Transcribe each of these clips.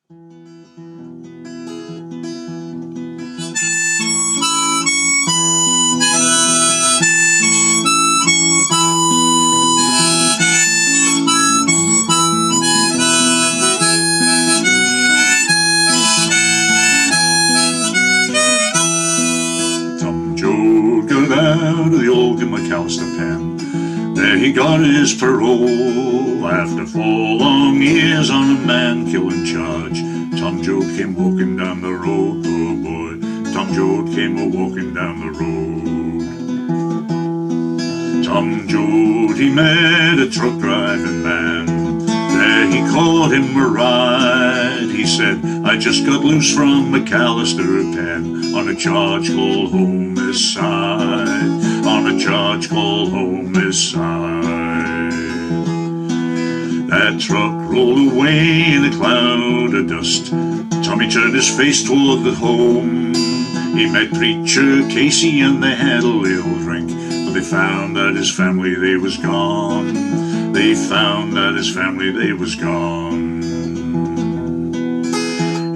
Tom Joad got out of the old McAllister pen. There he got his parole after 4 long years on a man-killing charge. Tom Joad came walking down the road, poor boy. Tom Joad came a-walking down the road. Tom Joad, he met a truck driving man. There he caught him a ride. He said, I just got loose from McAllister pen on a charge called homicide. On a charge called homicide. That truck rolled away in a cloud of dust. Tommy turned his face toward the home. He met Preacher Casey and they had a little drink, but they found that his family, they was gone. They found that his family, they was gone.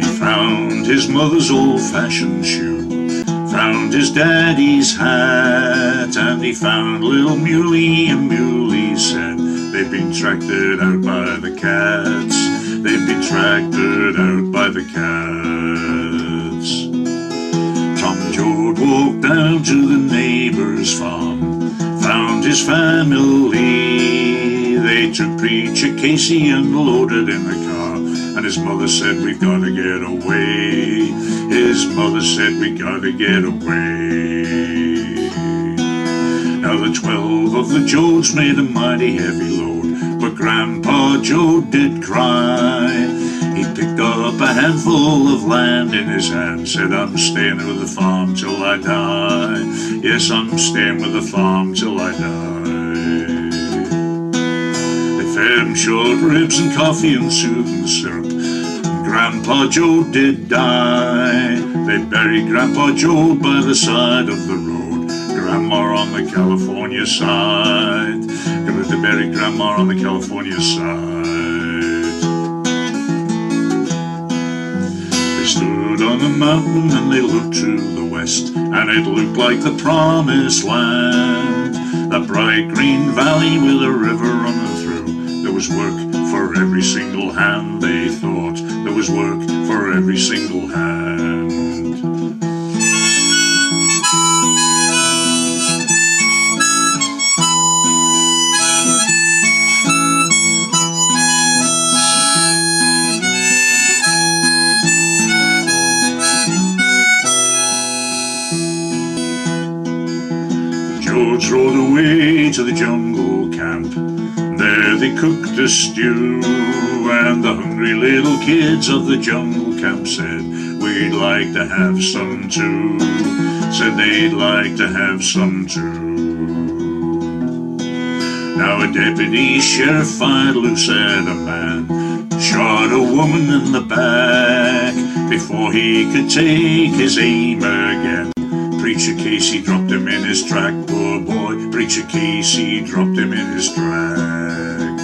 He found his mother's old-fashioned shoe, found his daddy's hat, and he found little Muley, and Muley said they'd been tracked out by the cats. They'd been tracked out by the cats. Tom Joad walked down to the neighbor's farm, found his family. They took Preacher Casey and loaded in the car, and his mother said, we've got to get away. His mother said, we got to get away. Now the 12 of the Joads made a mighty heavy load, but Grandpa Joad did cry. He picked up a handful of land in his hand, said, I'm staying with the farm till I die. Yes, I'm staying with the farm till I die. They fed him short ribs and coffee and soothing syrup. Grandpa Joad did die. They buried Grandpa Joad by the side of the road. Grandma on the California side. They buried Grandma on the California side. They stood on a mountain and they looked to the west, and it looked like the promised land. A bright green valley with a river running through. There was work for every single hand, they thought. There was work for every single hand. Joads rode away to the jungle camp. There they cooked a stew, and the hungry little kids of the jungle camp said, we'd like to have some too. Said they'd like to have some too. Now a deputy sheriff fired loose at a man, shot a woman in the back. Before he could take his aim again, Preacher Casey dropped him in his track, poor boy. Preacher Casey dropped him in his track.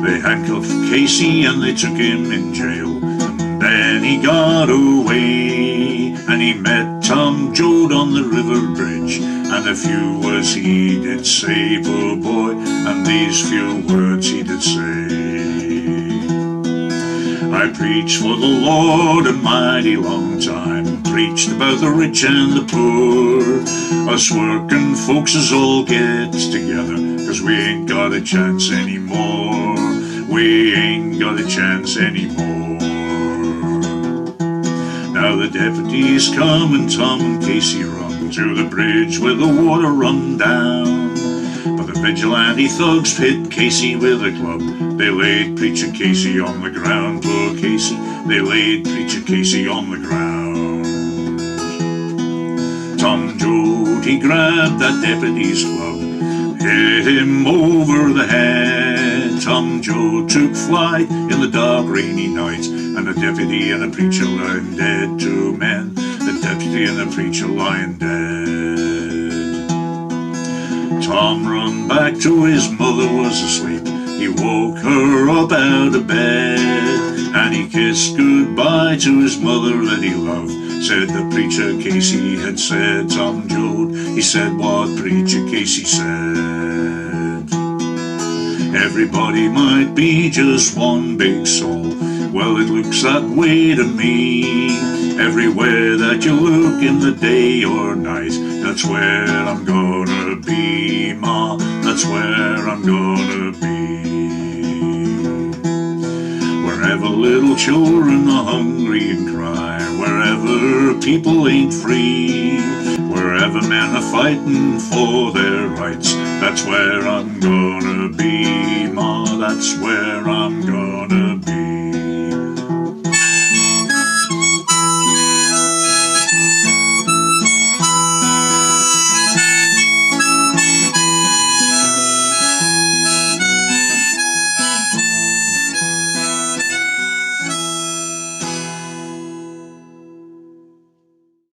They handcuffed Casey and they took him in jail. And then he got away, and he met Tom Joad on the river bridge. And a few words he did say, poor boy, and these few words he did say. I preached for the Lord a mighty long time, preached about the rich and the poor. Us working folks is all get together, 'cause we ain't got a chance anymore. We ain't got a chance anymore. Now the deputies come and Tom and Casey run to the bridge where the water run down. But the vigilante thugs hit Casey with a club. They laid Preacher Casey on the ground, poor Casey. They laid Preacher Casey on the ground. Tom Joad, he grabbed that deputy's club, hit him over the head. Tom Joad took flight in the dark rainy night, and the deputy and the preacher lying dead, 2 men, the deputy and the preacher lying dead. Tom run back to his mother was asleep. He woke her up out of bed, And he kissed goodbye to his mother that he loved. Said the preacher Casey had said, Tom Joad, he said what preacher Casey said. Everybody might be just one big soul. Well, it looks that way to me. Everywhere that you look in the day or night, that's where I'm gonna be, Ma, that's where I'm gonna be. Wherever little children are hungry and cry, wherever people ain't free, wherever men are fighting for their rights, that's where I'm gonna be, Ma, that's where I'm gonna be.